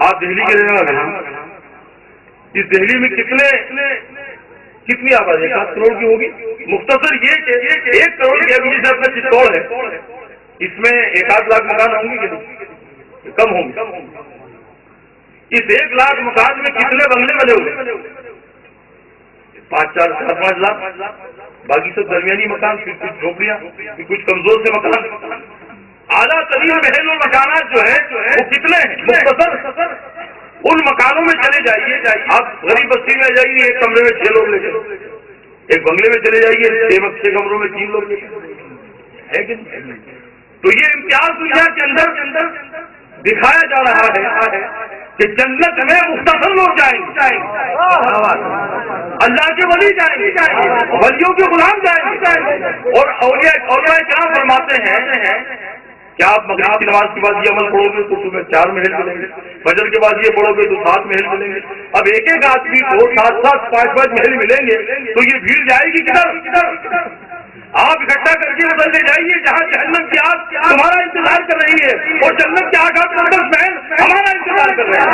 آپ دہلی کے رہنے والے ہیں، اس دہلی میں کتنی آبادی 7 کروڑ کی ہوگی؟ مختصر یہ کہ 1 کروڑ کی ابھی جیسے اپنا چتوڑ ہے، اس میں 1-8 لاکھ مکان ہوں گے کہ نہیں؟ کم ہوں گے۔ اس 1 لاکھ مکان میں کتنے بنگلے بنے ہوئے؟ 4-5 لاکھ، باقی سب درمیانی مکان، پھر کچھ جھوپڑیاں، پھر کچھ کمزور سے مکان۔ اعلیٰ ترین محل اور مکانات جو ہے وہ کتنے ہیں؟ مختصر ان مکانوں میں چلے جائیے، آپ غریب بستی میں جائیے، ایک کمرے میں 6 لوگ لے کے، ایک بنگلے میں چلے جائیے 6 کمروں میں 3 لوگ لے کے، ہے کہ نہیں؟ تو یہ امتیاز دنیا کے اندر دکھایا جا رہا ہے کہ جنت میں مختصر لوگ جائیں گے، اللہ کے ولی جائیں گے، ولیوں کے غلام جائیں گے، اور اولیاء کرام فرماتے ہیں کہ آپ مغرب کی نماز کے بعد یہ عمل پڑھو گے تو تمہیں 4 محل ملیں گے، فجر کے بعد یہ پڑھو گے تو 7 محل ملیں گے۔ اب ایک آدمی کو 7-7 5-5 محل ملیں گے تو یہ بھیڑ جائے گی کدھر؟ آپ اکٹھا کر کے ادھر لے جائیے جہاں جہنم کی آگ تمہارا انتظار کر رہی ہے اور جنت کی آگ 10 محل ہمارا انتظار کر رہے ہیں۔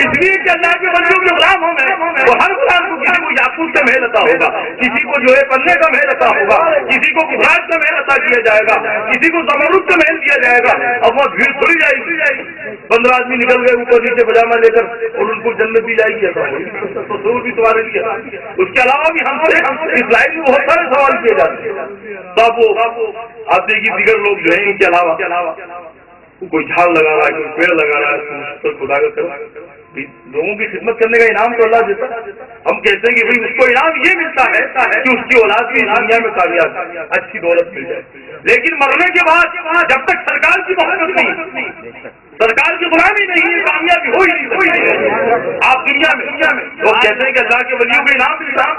اس لیے کہ اللہ کے بندوں کے غلام ہوں گے، وہ ہر غلام کو کسی کو یاقوت کا محل عطا ہوگا، کسی کو جو ہے پنے کا محل عطا ہوگا، کسی کو گجرات کا محل عطا کیا جائے گا، کسی کو زمرد کا محل دیا جائے گا۔ اب وہ بھیڑ تھوڑی جائے گی، 15 آدمی نکل گئے اوپر نیچے پجامہ لے کر اور ان کو جنت دی جائے گی، تو ضرور بھی تمہارے لیے۔ اس کے علاوہ بھی ہم سے اس لائن میں بہت سارے سوال کیے جاتے ہیں، تب وہ آپ دیکھیے دیگر لوگ جو ہیں ان کے علاوہ کوئی جھاڑ لگا رہا ہے، کوئی پیڑ لگا رہا ہے، خدا کا لوگوں کی خدمت کرنے کا انعام تو اللہ دیتا ہے۔ ہم کہتے ہیں کہ بھائی اس کو انعام یہ ملتا ہے کہ اس کی اولاد بھی دنیا میں کامیاب اچھی دولت مل جائے، لیکن مرنے کے بعد جب تک سرکار کی محبت نہیں، سرکار کی غلامی نہیں ہے، کامیابی ہو ہی نہیں سکتی۔ آپ دنیا میں لوگ کہتے ہیں کہ اللہ کے ولیوں کو انعام ملتا ہے،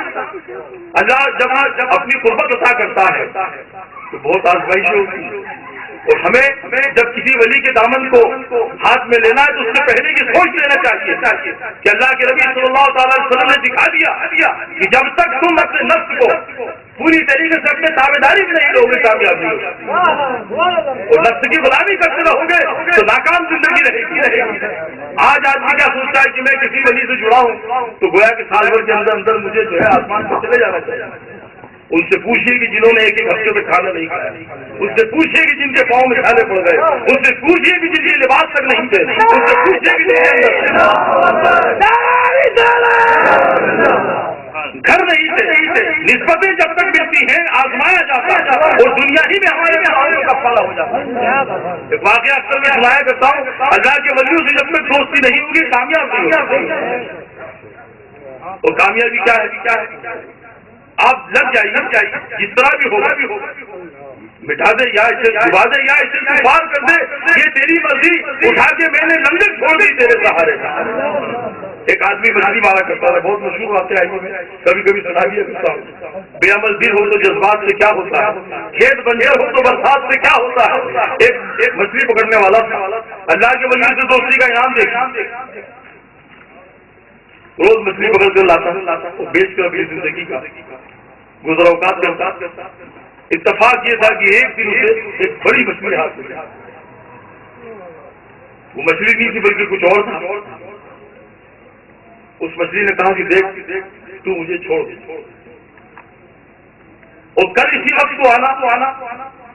اللہ جب اپنی قربت عطا کرتا ہے تو بہت آزمائشیں ہوتی ہیں، اور ہمیں جب کسی ولی کے دامن کو ہاتھ میں لینا ہے تو اس سے پہلے یہ سوچ لینا چاہیے کہ اللہ کے نبی صلی اللہ تعالی علیہ وسلم نے دکھا دیا کہ جب تک تم اپنے نفس کو پوری طریقے سے اپنے تابع داری میں نہیں رہو گے کامیاب نہیں ہوگی، اور نفس کی غلامی کرتے رہو گے تو ناکام زندگی رہے گی۔ آج آدمی کیا سوچتا ہے کہ میں کسی ولی سے جڑا ہوں تو گویا کہ سال بھر کے اندر مجھے جو ہے آسمان پر چلے جانا چاہیے۔ ان سے پوچھیے کہ جنہوں نے 1 ہفتے میں کھانا نہیں کھایا، ان سے پوچھیے کہ جن کے پاؤں میں چھالے پڑ گئے، ان سے پوچھیے کہ جن کے لباس تک نہیں تھے، ان سے پوچھیے کہ جن کے گھر نہیں تھے۔ نسبتیں جب تک ملتی ہیں آزمایا جاتا ہے اور دنیا ہی میں ہمارے معاملوں کا پھلا ہو جاتا ہے۔ ایک واقعہ اکثر میں سنایا کرتا ہوں، اللہ کے ولیوں سے جب تک دوستی نہیں ہوگی کامیاب نہیں ہوگی۔ اور کامیابی کیا ہے؟ آپ لگ جائیے، جس طرح بھی ہوگا، مٹا دے یا اسے ڈبا دے یا اسے پار کر دے، یہ تیری مرضی، اٹھا کے میں نے لنگر چھوڑ دی تیرے سہارے۔ ایک آدمی مچھلی مارا کرتا ہے، بہت مشہور واقعہ ہے، میں کبھی کبھی سنا دیا کرتا ہوں۔ بے عمل دل ہو تو جذبات سے کیا ہوتا ہے، کھیت بنجر ہو تو برسات سے کیا ہوتا ہے۔ ایک مچھلی پکڑنے والا تھا، اللہ کے ولی سے دوستی کا انعام دیکھا، روز مچھلی پکڑ کر لاتا اور بیچ کر اپنی زندگی کا گزر اوقات کرتا۔ اتفاق یہ تھا کہ ایک دن اسے ایک بڑی مچھلی ہاتھ میں، وہ مچھلی نہیں تھی بلکہ کچھ اور تھا۔ اس مچھلی نے کہا کہ دیکھ تو مجھے چھوڑ دے، اور کل اسی وقت تو آنا،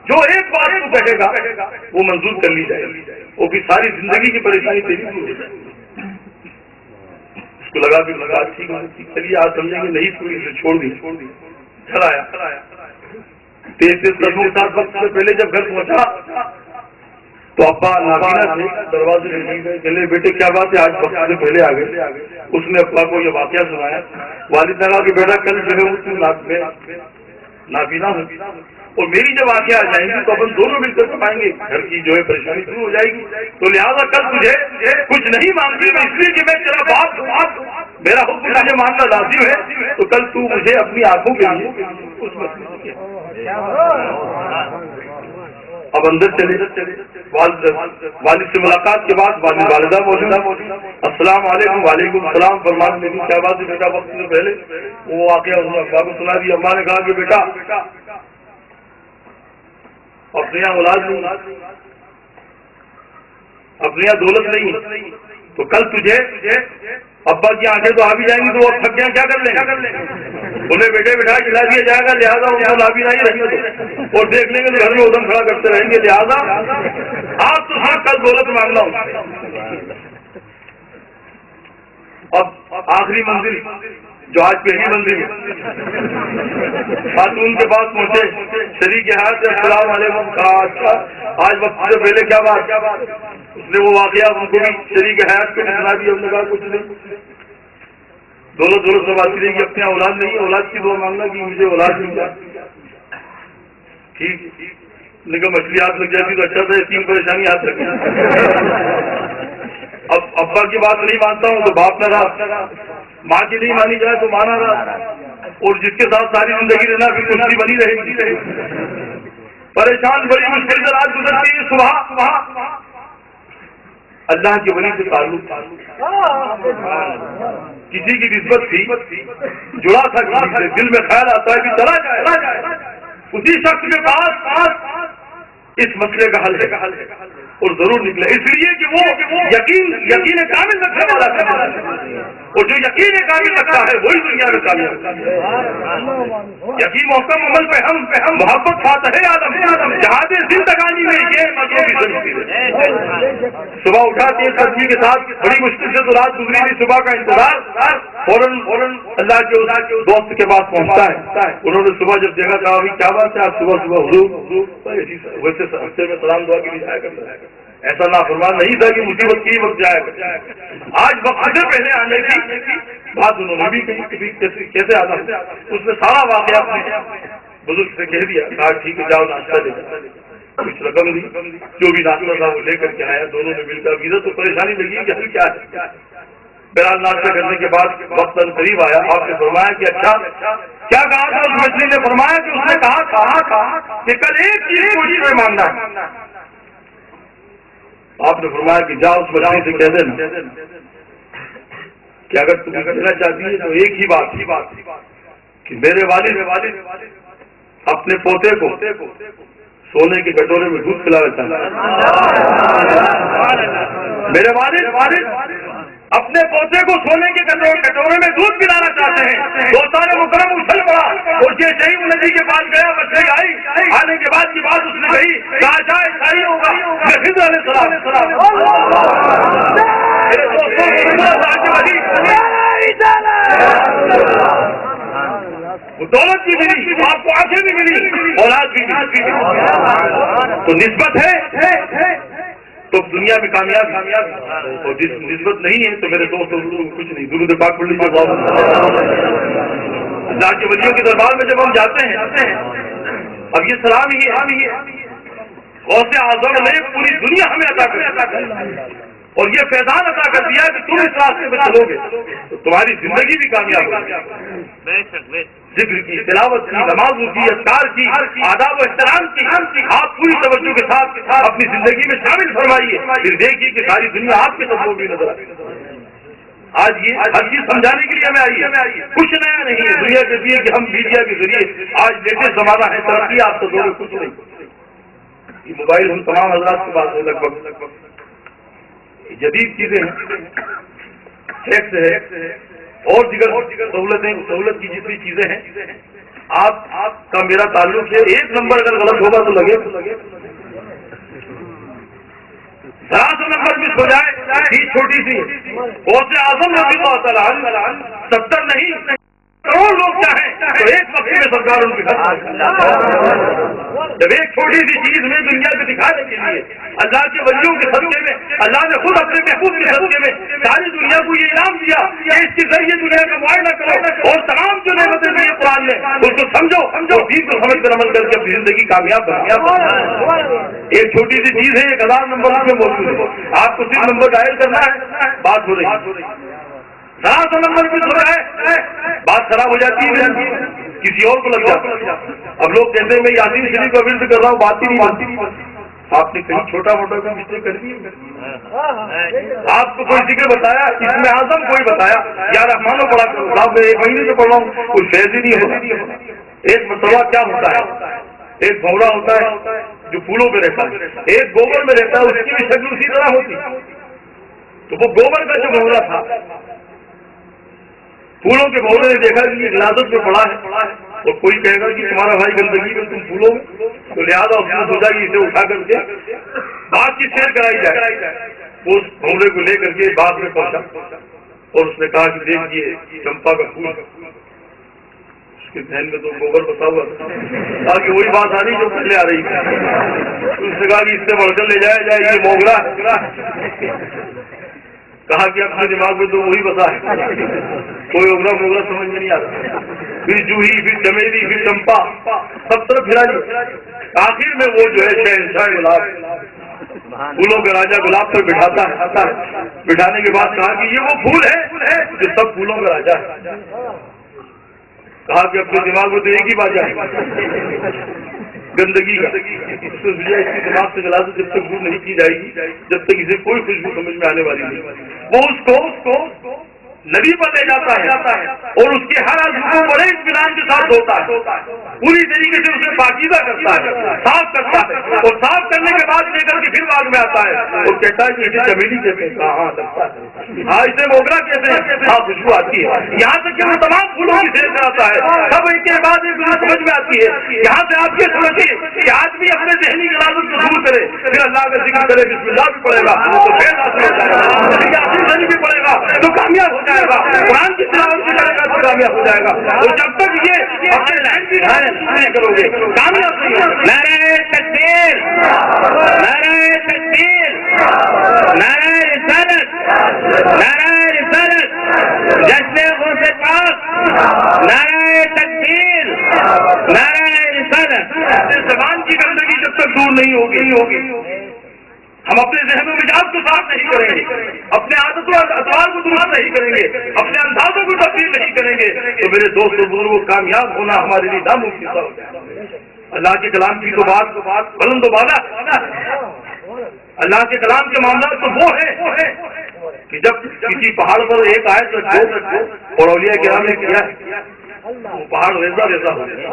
جو ایک بات تو کہے گا وہ منظور کر لی جائے گی، وہ بھی ساری زندگی کی پریشانی تیری دور ہو جائے گی۔ اس کو لگا ٹھیک ہے، چلیے آج سمجھیں گے نہیں پوری سے چھوڑ دی۔ گھر آیا، تیز قدموں کے ساتھ وقت سے پہلے جب گھر پہنچا تو ابا نابینا سے دروازے میں چلے، بیٹے کیا بات ہے آج وقت سے پہلے آ گئے؟ اس نے ابا کو یہ واقعہ سنایا۔ والد نے کہا کہ بیٹا کل جو ہے وہ نابینا ہوں اور میری جب آنکھیں آ جائیں گی تو اپن دونوں مل کر کمائیں گے، گھر کی جو ہے پریشانی شروع ہو جائے گی، تو لہٰذا کل تجھے کچھ نہیں مانگی میں، اس لیے کہ میں تیرا باپ، میرا حکم تجھے ماننا لازم ہے، تو کل تو مجھے اپنی آنکھوں کے لیے اس مسئلے اب اندر چلے۔ والد سے ملاقات کے بعد والدہ موجود، السلام علیکم۔ وعلیکم السلام۔ فرمان میری کیا بات ہے بیٹا وقت سے پہلے؟ وہ واقعہ اس نے ابا کو سنا دیا۔ اماں نے کہا کہ بیٹا اپنے یہاں اولاد نہیں، اپنے یہاں دولت نہیں تو کل تجھے ابا کی آنکھیں تو آ بھی جائیں گی تو وہ تھک گیا کیا کر لیں گے؟ انہیں بیٹھے بٹھا کھلا دیا جائے گا، لہٰذا ان کو لا بھی نہیں رہیں گے اور دیکھ لیں گے تو گھر میں ادھم کھڑا کرتے رہیں گے، لہٰذا آپ تو صرف کل دولت مانگنا ہوں۔ اب آخری منزل جو آج پہلی منزل ہے، خاتون کے پاس پہنچے، شریک حیات السلام علیکم کہا، اچھا آج وقت سے پہلے کیا بات؟ اس نے وہ واقعہ ان کو بھی شریک حیات کو سنا دیا، انہوں نے کہا کچھ نہیں، دولت سے بات کرے گی، اپنے اولاد نہیں، اولاد کی دعا مانگنا کہ مجھے اولاد مل جائے، ٹھیک لیکن مچھلی ہاتھ لگ جاتی تو اچھا تھا، تین پریشانی ہاتھ لگ اب ابا کی بات نہیں مانتا ہوں تو باپ نہ رہا، ماں کی نہیں مانی جائے تو مانا رہا، اور جس کے ساتھ ساری زندگی رہنا پھر کشتی بنی رہے گی، پریشان بڑی مشکل سے رات گزرتی ہے، صبح اللہ کے ولی سے تعلق، کسی کی نسبت تھی، جڑا تھا کسی سے، دل میں خیال آتا ہے کہ چلا جائے، اسی شخص کے پاس اس مسئلے کا حل ہے اور ضرور نکلے، اس لیے کہ وہ یقین کامل رکھنے والا ہے، اور جو یقین کامل رکھتا ہے وہی دنیا میں کامیاب ہے۔ یقین محکم عمل پہ ہم محبت فاتح عالم جہاد زندگانی میں یہ مطلوب ہے۔ صبح اٹھا تیز قدمی کے ساتھ بڑی مشکل سے تو رات گزری تھی، صبح کا انتظار، فوراً اللہ کے دوست کے پاس پہنچتا ہے، انہوں نے صبح جب دیکھا کہا ابھی کیا بات ہے، آپ صبح حضور ویسے ہفتے میں سلام دعا کے لیے جایا کرتا ہے، ایسا نافرمان نہیں تھا کہ مصیبت کی وقت جایا کرتا، آج وقت سے پہلے آنے کی بات انہوں نے بھی کہی، کیسے آنا، اس نے سارا واقعہ اپنے بزرگ سے کہہ دیا، کہا ٹھیک ہے جاؤ ناشتہ لے جاؤ، کچھ رقم دی، جو بھی ناشتہ تھا وہ لے کر کے آیا، دونوں نے مل کر ویزا تو پریشانی لگی کہ کیا ہے، بہرحال ناشتہ کرنے کے بعد وقت قریب آیا، آپ نے فرمایا کہ اچھا کیا کہا تھا، اس مچھلی نے فرمایا کہ اس نے کہا کہ کل ایک چیز کوشش میں مانگنا ہے، آپ نے فرمایا کہ جا اس مچھلی سے کہہ دینا کہ اگر تم کہنا چاہتی ہے تو ایک ہی بات کہ میرے والد اپنے پوتے کو سونے کے کٹورے میں دودھ پلانا چاہتا ہے، میرے والد اپنے پوتے کو سونے کے کٹورے میں دودھ پلانا چاہتے ہیں، دوستان مکرم اچھل پڑا اور یہ شہید ندی کے پاس گیا، مچھلی آئی، آنے کے بعد کی بات اس نے کہی، کہا شاید صحیح ہوگا میں خضر علیہ السلام میرے وہ دولت بھی ملی، آپ کو آنکھیں بھی ملی، اولاد بھی ملی، تو نسبت ہے تو دنیا میں کامیاب، اور جس نسبت نہیں ہے تو میرے دوستوں کچھ نہیں، درود پاک پڑھ لیجیے۔ اللہ کے ولیوں کے دربار میں جب ہم جاتے ہیں، اب یہ سلام ہی ہے، غوث اعظم نے پوری دنیا ہمیں عطا کر اور یہ فیضان عطا کر دیا کہ تم اس راستے میں چلو گے تو تمہاری زندگی بھی کامیاب ہوگی، ذکر کی، تلاوت کی، نمازوں کی، اذکار کی، آداب و احترام کی آپ پوری توجہ کے ساتھ اپنی زندگی میں شامل فرمائیے، پھر دیکھیے کہ ساری دنیا آپ کے ساتھ بھی نظر آئے۔ آج یہ ہر چیز سمجھانے کے لیے ہمیں آئی ہے، کچھ نیا نہیں ہے، دنیا کہتی ہے کہ ہم میڈیا کے ذریعے آج لیٹسٹ زمانہ ہے، ترقی آپ سے دور کچھ نہیں، یہ موبائل ہم تمام حضرات کے پاس لگ بھگ جدید چیزیں ہیں، ٹیکس ہے اور دیگر سہولت کی جتنی چیزیں ہیں، آپ کا میرا تعلق ہے، ایک نمبر اگر غلط ہوگا تو لگے ذرا سا نمبر مس ہو جائے، چیز چھوٹی سی، غوث اعظم رضی اللہ تعالیٰ عنہ 70 نہیں کروڑ لوگ چاہیں تو ایک وقت میں سرکار ان کے گھر جب ایک چھوٹی سی چیز میں دنیا کو دکھانے کے لیے اللہ کے ولیوں کے صدقے میں اللہ نے خود اپنے محبوب کے صدقے میں ساری دنیا کو یہ انعام دیا کہ اس کے ذریعے دنیا کا معائنہ کرو اور تمام جو نعمتیں دی قرآن نے اس کو سمجھو اور دین کو سمجھ کر عمل کر کے اپنی زندگی کامیاب ایک چھوٹی سی چیز ہے، 1000 نمبر میں موجود ہے، آپ کو صرف نمبر ڈائل کرنا ہے، بات ہو رہی ہے، ذرا سا نمبر بھی ہو رہا ہے، بات خراب ہو جاتی ہے، کسی اور کو لگ جاتا ہے۔ اب لوگ کہتے ہیں میں یاسین شریف کا ورد کر رہا ہوں، بات ہی نہیں بنتی، آپ نے کہیں چھوٹا موٹا کوئی مسٹیک کر دی، آپ کو کوئی ذکر بتایا، اس میں اعظم کوئی بتایا، یا رحمانوں پڑھا کرو، صاحب میں 1 مہینے سے پڑھ رہا ہوں، کوئی فیض ہی نہیں ہوتا۔ ایک مرتبہ کیا ہوتا ہے، ایک بھورا ہوتا ہے جو پھولوں پہ رہتا ہے، ایک گوبر میں رہتا ہے، اس کی بھی شکل اسی طرح ہوتی. تو وہ گوبر کا جو بھونرا تھا، پھولوں کے بھونرے نے دیکھا کہ یہ غلاظت میں پڑا ہے، اور کوئی کہے گا کہ تمہارا بھائی گندگی میں تم پھولوں میں، تو لہٰذا اس نے سوچا کہ اسے اٹھا کر کے باغ کی سیر کرائی جائے. اس بھونرے کو لے کر کے باغ میں پہنچا اور اس نے کہا کہ دیکھیے چمپا کا پھول. اس کے ذہن میں تو گوبر بتا ہوا تھا، تاکہ وہی بات آ رہی جو پہلے آ رہی تھی. اس نے کہا کہ اس سے بڑھ کر لے جایا جائے یہ موگرا. کہا کہ اپنے دماغ میں تو وہی بتا ہے، کوئی اوگرا موگرا سمجھ میں نہیں آتا. پھر جوہی، پھر چمیلی، پھر چمپا، سب طرف پھرا لی. آخر میں وہ جو ہے شہنشاہ گلاب، پھولوں کا راجا گلاب پر بٹھاتا ہے. بٹھانے کے بعد کہا کہ یہ وہ پھول ہے جو سب پھولوں کا راجا ہے. کہا کہ اپنے دماغ میں تو ایک ہی بات ہے گندگی کا. اس کے دماغ سے غلاظت جب تک دور نہیں کی جائے گی، جب تک اسے کوئی خوشبو سمجھ میں آنے والی نہیں. وہ اس کو نبی پر لے جاتا ہے اور اس کے ہر عضو کو بڑے اطمینان کے ساتھ دھوتا ہے، پوری طریقے سے اسے پاکیزہ کرتا ہے، صاف کرتا ہے، اور صاف کرنے کے بعد لے کر کے پھر باغ میں آتا ہے اور کہتا ہے کہ اسے چمیلی کہتے ہیں. ہاں لگتا ہے، ہاں اسے موگرا کہتے ہیں، ہاں خوشبو آتی ہے. یہاں تک کہ وہ تمام پھولوں کی سیر کراتا ہے، سب ایک کے بعد ایک سمجھ میں آتی ہے. یہاں سے آپ یہ سمجھیے کہ آدمی اپنے ذہنی غلاظت کو دور کرے، پھر اللہ کا ذکر کرے، بسم اللہ بھی پڑے گا تو فیض حاصل ہو جائے گا، یاسین بھی پڑے گا تو کامیاب ہو جائے گا، قرآن کی تلاوت بھی کرے گا تو کامیاب ہو جائے گا. اور جب تک یہ اپنے لائن بھی نہیں کرو گے کامیاب نہیں ہوگا. نعرہ تکبیر، نعرہ تکبیر، نعرہ رسالت، نعرہ رسالت، جشن غوث پاک، نعرہ تکبیر، نعرہ رسالت. زبان کی گندگی جب تک دور نہیں ہوگی، ہم اپنے ذہن و مزاج کو صاف نہیں کریں گے، اپنے عادتوں اور اطوار کو درست نہیں کریں گے، اپنے اندازوں کو تبدیل نہیں کریں گے، تو میرے دوست و بزرگوں کامیاب ہونا ہمارے لیے ناممکن ہو جائے. اللہ کے کلام کی تو بات بلند و بالا. اللہ کے کلام کے معاملات تو وہ ہے کہ جب کسی پہاڑ پر ایک آیت رکھو اور اولیاء کرام نے کیا وہ پہاڑ ریزا ریزا ہو گیا.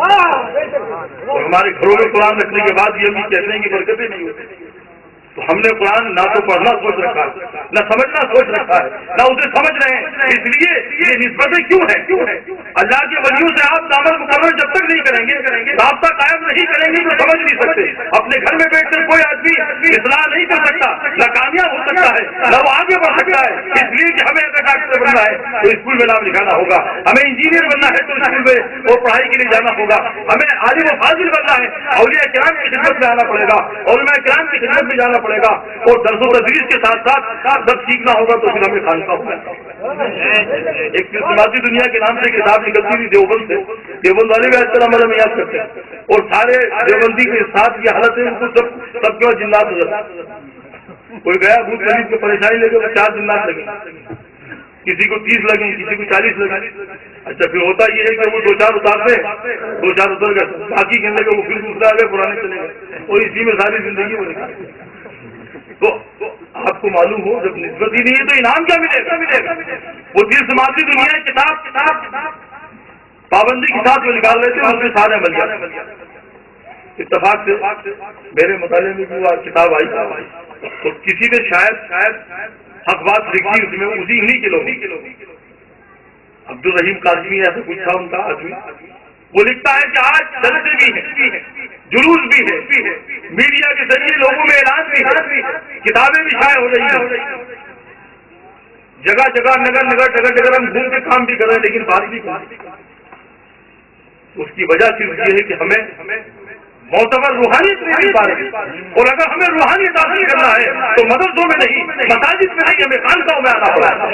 اور ہمارے گھروں میں قرآن رکھنے کے بعد یہ بھی کہتے ہیں کہ برکتیں نہیں ہوتی. تو ہم نے قرآن نہ تو پڑھنا سوچ رکھا ہے، نہ سمجھنا سوچ رکھا ہے، نہ اسے سمجھ رہے ہیں. اس لیے یہ نسبتیں کیوں ہیں؟ اللہ کے ولیوں سے آپ دامن مقرر جب تک نہیں کریں گے، رابطہ قائم نہیں کریں گے تو سمجھ نہیں سکتے. اپنے گھر میں بیٹھ کر کوئی آدمی اصلاح نہیں کر سکتا، نہ کامیاب ہو سکتا ہے، نہ وہ آگے بڑھ سکتا ہے. اس لیے کہ ہمیں اگر ڈاکٹر بننا ہے تو اسکول میں نام لکھانا ہوگا، ہمیں انجینئر بننا ہے تو اسکول میں اور پڑھائی کے لیے جانا ہوگا، ہمیں عالم و فاضل بننا ہے اولیاء کرام کی خدمت میں آنا پڑے گا، علماء کرام کی خدمت میں جانا پڑے گا، اور درس و تدریس کے ساتھ ساتھ سب سیکھنا ہوگا. تو پھر ہمیں خانقاہ ہوگا. ایک سماجی دنیا کے نام سے کتاب نکلتی تھی دیوبند سے، دیوبند والے بھی آج کل ہمارا یاد کرتے ہیں، اور سارے دیوبندی کے ساتھ یہ حالت ہے ان کو سب کے بعد جنات ہو جاتا. کوئی گیا بھوت خرید کو پریشانی لے کے 4 جنات لگے، کسی کو 30 لگے، کسی کو 40 لگے. اچھا پھر ہوتا یہ ہے کہ وہ 2-4 اتارتے، 2-4 اتر گئے، باقی کہنے لگے وہ پھر دوسرا آ گئے، پرانے چلے گئے، اور اسی میں ساری زندگی ہو رہی. تو آپ کو معلوم ہو جب نسبت ہی نہیں ہے تو انعام کیا ملے گا؟ وہ جس سماجی دنیا کتاب پابندی کے ساتھ جو نکال رہے تھے اس میں سارے عمل جاتے. اتفاق سے میرے مطالعے میں وہ کتاب آئی تو کسی نے شاید حق بات لکھی، اس میں اسی انہیں کے لوگ عبد الرحیم قاسمی ایسا کچھ تھا ان کا آدمی، وہ لکھتا ہے کہ آج جلسے بھی ہیں، جلوس بھی ہے، میڈیا کے ذریعے لوگوں میں اعلان بھی ہے، کتابیں بھی شائع ہو رہی ہیں، جگہ جگہ نگر ہم گھوم کے کام بھی کر رہے ہیں، لیکن بات بھی کریں. اس کی وجہ صرف یہ ہے کہ ہمیں معتبر روحانیت نہیں مل پا رہی. اور اگر ہمیں روحانیت حاصل کرنا ہے تو مدرسوں میں نہیں، مساجد میں نہیں، ہمیں خانقاہوں میں آنا پڑے گا.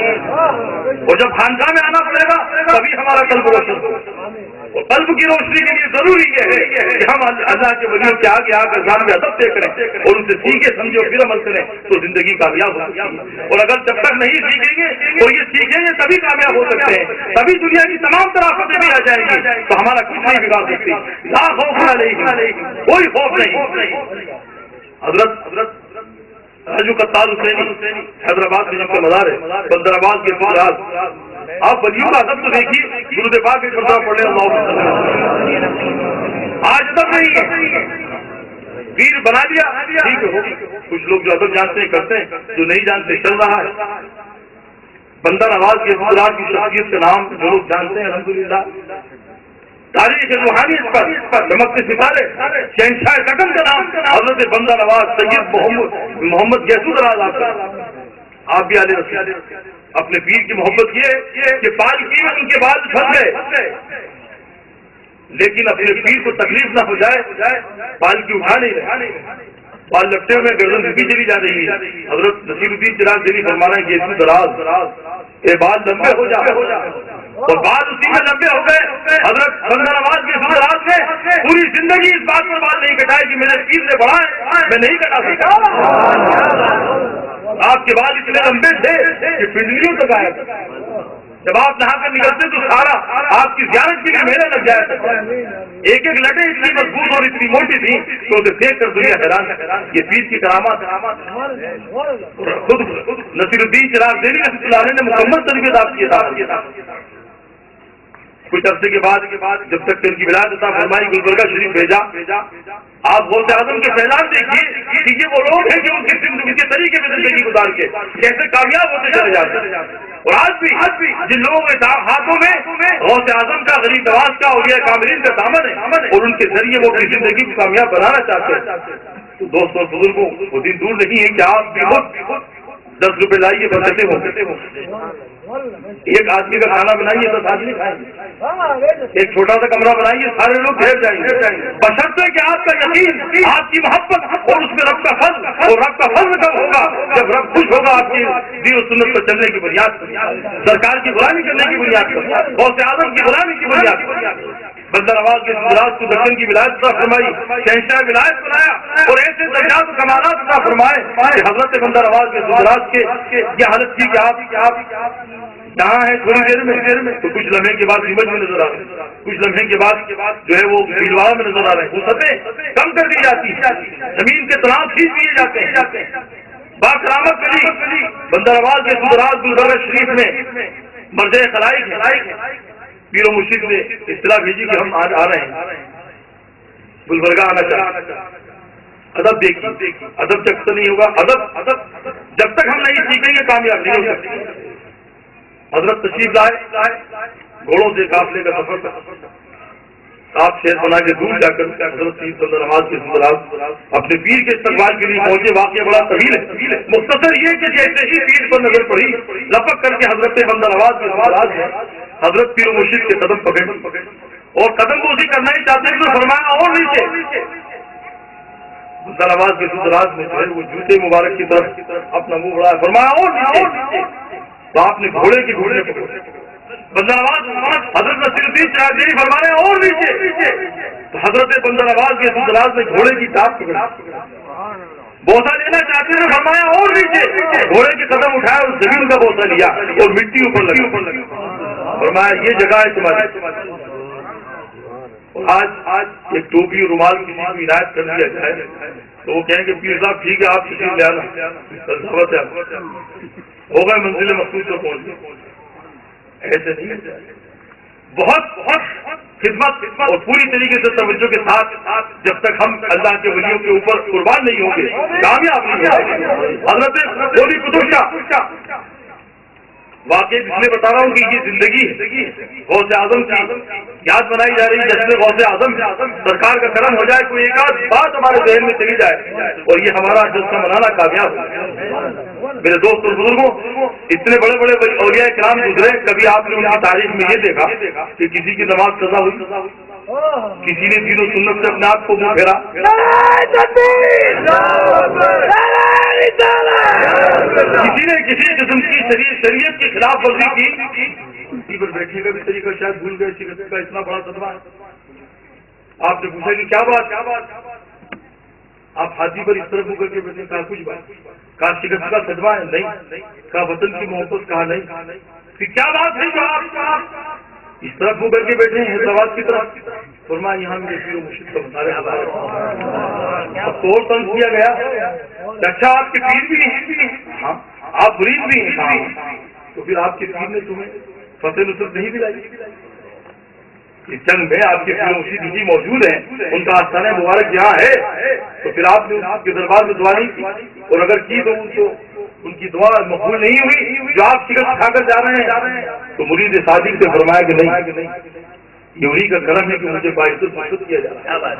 اور جب خانقاہ میں آنا پڑے گا تبھی ہمارا قلب روشن ہوگا. اور قلب کی روشنی کے لیے ضروری یہ ہے کہ ہم اللہ کے ولیوں کے آگے آ کر ذات میں ادب طے کریں اور ان سے سیکھیں سمجھیں اور پھر عمل کریں تو زندگی کامیاب ہو سکتی ہے. اور اگر جب تک نہیں سیکھیں گے اور یہ سیکھیں گے تبھی کامیاب ہو سکتے ہیں، تبھی دنیا کی تمام طرح بھی آ جائیں گی تو ہمارا کچھ نہیں بگاڑ سکتی. لا خوف علیہم، کوئی خوف نہیں. حضرت راجو قطار حسینی حیدرآباد میں جن کا مزار ہے، بندرآباد کے بعد آپ ولیوں کا ادب تو دیکھیے، درود پاک کے پڑھ لیں اللہ. آج ادب نہیں ہے، پیر بنا دیا ٹھیک ہے، کچھ لوگ جو ادب جانتے ہیں کرتے ہیں، جو نہیں جانتے چل رہا ہے۔ بندہ نواز کے حضرات کی شخصیت کا نام جو لوگ جانتے ہیں الحمدللہ، تاریخ روحانیت پر چمکتے ستارے شہنشاہ قدم کا نام حضرت بندہ نواز سید محمد یسوع دراز آپ بھی علیہ رسول اپنے پیر کی محبت یہ کہ پال کی ان کے بال پھنس گئے، لیکن اپنے پیر کو تکلیف نہ ہو جائے بال کی اٹھا نہیں رہے، بال لپٹے ہوئے گردن بھی چلی جا رہی ہے۔ حضرت نصیر الدین چراغ دینی فرما رہے ہیں کہ یسوع دراز یہ بال لمبے ہو جائے، اور بال اسی میں لمبے ہو گئے۔ حضرت بندہ نواز کے حضرات نے پوری زندگی اس بات پر بال نہیں کٹائے کہ میرے پیر سے بڑا ہے میں نہیں کٹا سکتا۔ آپ کے بال اتنے لمبے تھے کہ پنڈلیوں تک آیا تھا، جب آپ نہا کر نکلتے تو سارا آپ کی زیارت کے لیے میلہ لگ جایا تھا۔ ایک ایک لٹیں اتنی مضبوط اور اتنی موٹی تھی تو اسے دیکھ کر دنیا حیران، یہ پیر کی کرامات۔ خود نصیر الدین چراغ دینی رحمۃ اللہ علیہ نے مکمل طریقے سے آپ کی کچھ عرصے کے بعد جب تک ان کی ولایت عطا فرمائی گلبرگہ شریف بھیجا، آپ غوث اعظم کے فیضان دیکھیے کہ یہ وہ لوگ ہیں جو ان کے طریقے میں زندگی گزار کے کیسے کامیاب ہوتے چلے جاتے ہیں۔ اور آج بھی جن لوگوں کے ہاتھوں میں غوث اعظم کا، غریب نواز کا، اولیاء کاملین کا دامن ہے اور ان کے ذریعے وہ اپنی زندگی کو کامیاب بنانا چاہتے ہیں، تو دوستوں اور بزرگوں وہ دن دور نہیں ہے کہ آپ بھی خود 10 روپے لائیے بچتے ہو، ایک آدمی کا کھانا بنائیے 10 آدمی کھائیں گے، ایک چھوٹا سا کمرہ بنائیے سارے لوگ گھیر جائیں گے، بشرطے کہ آپ کا یقین، آپ کی محبت اور اس میں رب کا فضل، اور رب کا فضل کب ہوگا جب رب خوش ہوگا آپ کی دین و سنت پر چلنے کی بنیاد پر، سرکار کی غلامی کرنے کی بنیاد پر، غوث اعظم کی غلامی کی بنیاد پر۔ بندہ نواز کے حضرات کو دکن کی ولایت عطا فرمائی، شہنشاہ ولایت بنایا اور ایسے درجات و کمالات عطا فرمائے کہ حضرت بندہ نواز کے حضرات کے یہ حالت تھی کہ آپ جہاں ہیں تھوڑی دیر میں تو کچھ لمحے کے بعد سمجھ میں نظر آ رہے ہیں، کچھ لمحے کے بعد جو ہے وہ بھیڑواڑا میں نظر آ رہے ہیں، وسعتیں کم کر دی جاتی ہیں، زمین کے تناؤ کھینچ دیے جاتے ہیں۔ باکرامت علی بندہ نواز کے حضرات گلبرگہ شریف میں مرجع خلائق ہے، پیر و مرشد نے اطلاع بھیجی کہ ہم آج آ رہے ہیں، گلبرگہ آنا چاہتے ہیں۔ ادب دیکھیے، ادب جب تک نہیں ہوگا، ادب جب تک ہم نہیں سیکھیں گے کامیاب نہیں ہو سکتے۔ حضرت تشریف لائے، گھوڑوں سے قافلے کا سفر تھا، آپ شہر بنا کے دور جا کر حضرت سید بندہ نواز کے حضرات اپنے پیر کے استقبال کے لیے پہنچے۔ واقعہ بڑا طویل ہے، مختصر یہ کہ جیسے ہی پیر پر نظر پڑی لپک کر کے حضرت بندہ نواز کے حضرات نے حضرت پیر و مرشد کے قدم پکڑے اور قدم کو اسی کرنا ہی چاہتے ہیں تو فرمایا اور نیچے۔ بندہ نواز کے حضرات نے جو ہے وہ جوتے مبارک کی طرف اپنا منہ بڑھایا، فرمایا اور نیچے، تو آپ نے گھوڑے کے گھوڑے پکڑے۔ بندہ نواز حضرت نصیر الدین چراغ دینی فرما رہے ہیں اور نیچے، تو حضرت بندہ نواز کے حضرات نے گھوڑے کی ٹاپ پکڑی، بوسہ لینا چاہتے ہیں، فرمایا اور نیچے، گھوڑے کے قدم اٹھایا اور زمین کا بوسہ لیا اور مٹی اوپر لگی، فرمایا یہ جگہ ہے تمہاری۔ آج ایک ٹوپی اور رومال کسی کو عنایت کر دیا جائے تو وہ کہیں گے پیر صاحب ٹھیک ہے آپ کسی لے آنا، ہو گئے منزل مقصود پر پہنچ گئے۔ ایسے نہیں، بہت خدمت اور پوری طریقے سے توجہ کے ساتھ جب تک ہم اللہ کے ولیوں کے اوپر قربان نہیں ہوں گے کامیاب نہیں ہوں گے۔ حضرت قلی قطب شاہ واقعی اس لیے بتا رہا ہوں کہ یہ زندگی غوث اعظم کی یاد بنائی جا رہی ہے، جیسے غوث اعظم سرکار کا کرم ہو جائے، کوئی ایک آدھ بات ہمارے ذہن میں چلی جائے اور یہ ہمارا جلسہ منانا کامیاب ہو۔ میرے دوست اور بزرگوں، اتنے بڑے بڑے اولیاء کرام گزرے، کبھی آپ نے ان کی تاریخ میں یہ دیکھا کہ کسی کی نماز قضا ہوئی، کسی نے دین و سنت سے اپنے آپ کو منہ پھیرا، کسی نے کسی قسم کی شریعت کی خلاف ورزی کی، کسی پر بیٹھنے کا بھی طریقہ شاید بھول گئے، شکست کا اتنا بڑا صدمہ ہے۔ آپ نے پوچھا کہ کیا بات، آپ ہاتھی پر اس طرح منہ کر کے بیٹھے، کہا کچھ بات، کہا شکست کا صدمہ ہے، نہیں، کہا وطن کی محبت، کہا نہیں، پھر کیا بات ہے جو آپ اس طرح منہ کر کے بیٹھے ہیں حیدرآباد کی طرف؟ فرمایا یہاں میرے پیر و مرشد کا مطالعہ اب تو اور تنگ کیا گیا، اچھا آپ کے پیر بھی ہیں، ہاں آپ مرید بھی ہیں، تو پھر آپ کے پیر نے تمہیں فتح نصرت نہیں دلائی؟ اس جنگ میں آپ کے پیر مرشد جی موجود ہیں، ان کا آستانہ مبارک یہاں ہے، تو پھر آپ نے آپ کے دربار میں دعا نہیں کی، اور اگر کی تو ان کی دعا مقبول نہیں ہوئی جو آپ شکست کھا کر جا رہے ہیں، تو مرید صادق سے فرمایا کہ نہیں، یہ انہیں کا کرم ہے کہ مجھے باعزت محسوس کیا جا رہا ہے،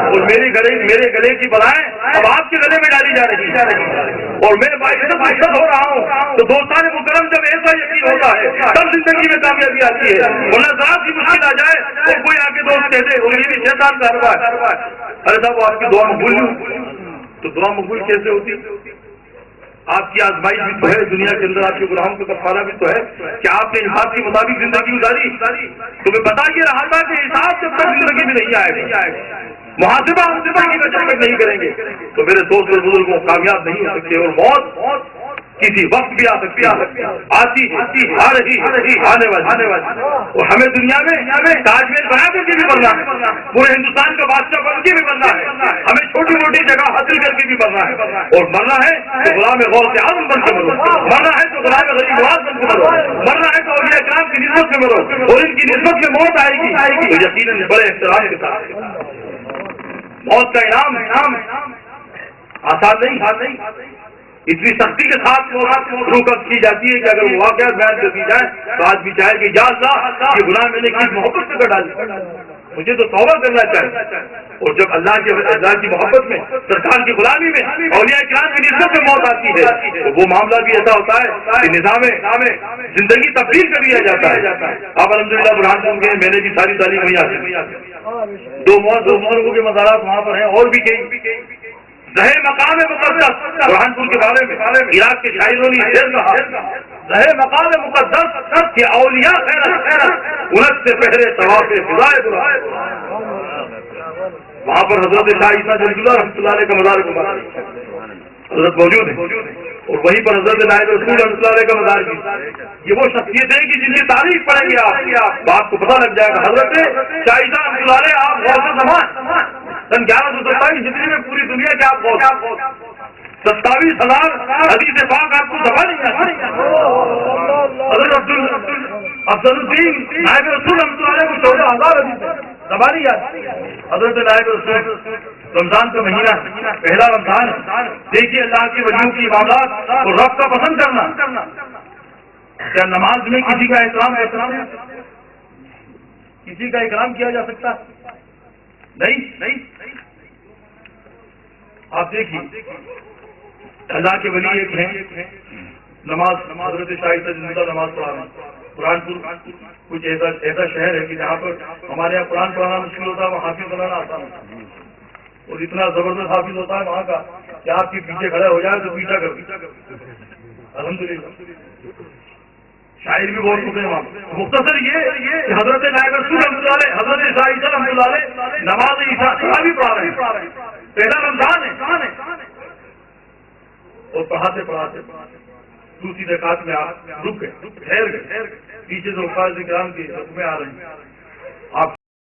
اور میرے گلے کی بلائیں اب آپ کے گلے میں ڈالی جا رہی ہے، اور میں باعزت محسوس ہو رہا ہوں، تو دوستان مکرم جب ایسا یقین ہوتا ہے تب زندگی میں کامیابی آتی ہے، ورنہ ذرا سی مشکل آ جائے تو کوئی آگے دوست کہتے اور یہ بھی شیطان کا حربہ ہے، ارے صاحب وہ آپ کی دعا مقبول نہیں، تو دعا مقبول کیسے ہوتی؟ آپ کی آزمائش بھی تو ہے دنیا کے اندر، آپ کے گناہوں کا کفارہ بھی تو ہے کہ آپ نے حساب کے مطابق زندگی گزاری، تمہیں بتا یہ رہا تھا کہ حساب جب تک زندگی میں نہیں آئے گا، محاسبہ ہم زندگی میں جب تک نہیں کریں گے تو میرے دوست اور بزرگوں کامیاب نہیں ہو سکتے، اور موت کسی وقت بھی آ سکتی ہے، آتی آ رہی آنے والی، اور ہمیں دنیا میں تاج محل بنا کر کے بھی مرنا ہے، پورے ہندوستان کا بادشاہ بن کے بھی مرنا ہے، ہمیں چھوٹی موٹی جگہ حاصل کر کے بھی مرنا ہے، اور مرنا ہے تو غلام غوث سے اعظم بن کے مرو، مرنا ہے تو غلام غریب نواز بن کے مرو، مرنا ہے تو اولیاء کرام کی نسبت میں مرو، اور ان کی نسبت میں موت آئے گی تو یقیناً بڑے احترام کے ساتھ، موت کا انعام آسان نہیں، اتنی سختی کے ساتھ روح قبض کی جاتی ہے کہ اگر وہ واقعات بیان کر دی جائے تو آدمی چاہے کہ یا اللہ یہ گناہ میں نے کس محبت سے کر ڈالی، مجھے تو توبہ کرنا چاہیے، اور جب اللہ کی محبت میں، سرکار کی غلامی میں، اولیاء کرام کی نسبت میں موت آتی ہے تو وہ معاملہ بھی ایسا ہوتا ہے کہ نظام زندگی تبدیل کر دیا جاتا ہے۔ آپ الحمدللہ برہان کے میں نے بھی ساری تعلیم وہیں حاصل، دو بزرگوں کے مزارات وہاں پر ہیں، اور بھی کئی رہے مقام مقدس برہانپور کے بارے میں عراق کے شاعروں نے یہ کہا، رہے مقام مقدس کہ اولیاء خیرت انس سے پہلے طواف خدائے برا، وہاں پر حضرت شاہ عیسیٰ جلیل اللہ رحمۃ اللہ علیہ کا مزار مبارک حضرت موجود ہے، اور وہیں پر حضرت نائب رسول رحمۃ اللہ علیہ کا مزار بھی، یہ وہ شخصیتیں کہ جن کی تعریف پڑھیں گے آپ کو پتہ لگ جائے گا۔ حضرت شاہ عیسیٰ رحمۃ اللہ علیہ آپ غوث زمان سن 1127 ہجری میں پوری دنیا کے آپ غوث 27,000 حدیث پاک آپ کو زبان نہیں آتی، حضرت افضل الدین نائب رسول رحمۃ اللہ علیہ کو 14,000 حدیث زبان ہی آتی، حضرت نائب رسول رمضان کا مہینہ پہلا رمضان، دیکھیے اللہ کے ولیوں کی عبادات اور رب کا پسند کرنا، کیا نماز میں کسی کا احترام کسی کا اکرام کیا جا سکتا؟ نہیں، آپ دیکھیے اللہ کے ولی ایک ہیں، نماز حضرت شاہ عیسیٰ نماز پڑھانا، برہانپور کچھ ایسا شہر ہے کہ جہاں پر ہمارے یہاں قرآن پڑھانا مشکل ہوتا ہے، وہاں حافظ بنانا آسان ہوتا ہے، اور اتنا زبردست حافظ ہوتا ہے وہاں کا کہ آپ کے پیچھے کھڑا ہو جائے تو پیچھا کر الحمدللہ، شاعر بھی بہت ہوتے ہیں وہاں۔ مختصر یہ کہ حضرت نائب رسول رحمۃ اللہ علیہ، حضرت شاہ عیسیٰ رحمۃ اللہ علیہ نماز عیسیٰ بھی پڑھا رہے ہیں، پہلا رمضان ہے، اور پڑھاتے دوسری رکعت میں آپ رک گئے، ٹھہر گئے، پیچھے سے اوقات کرام کے حکم آ رہے ہیں، آپ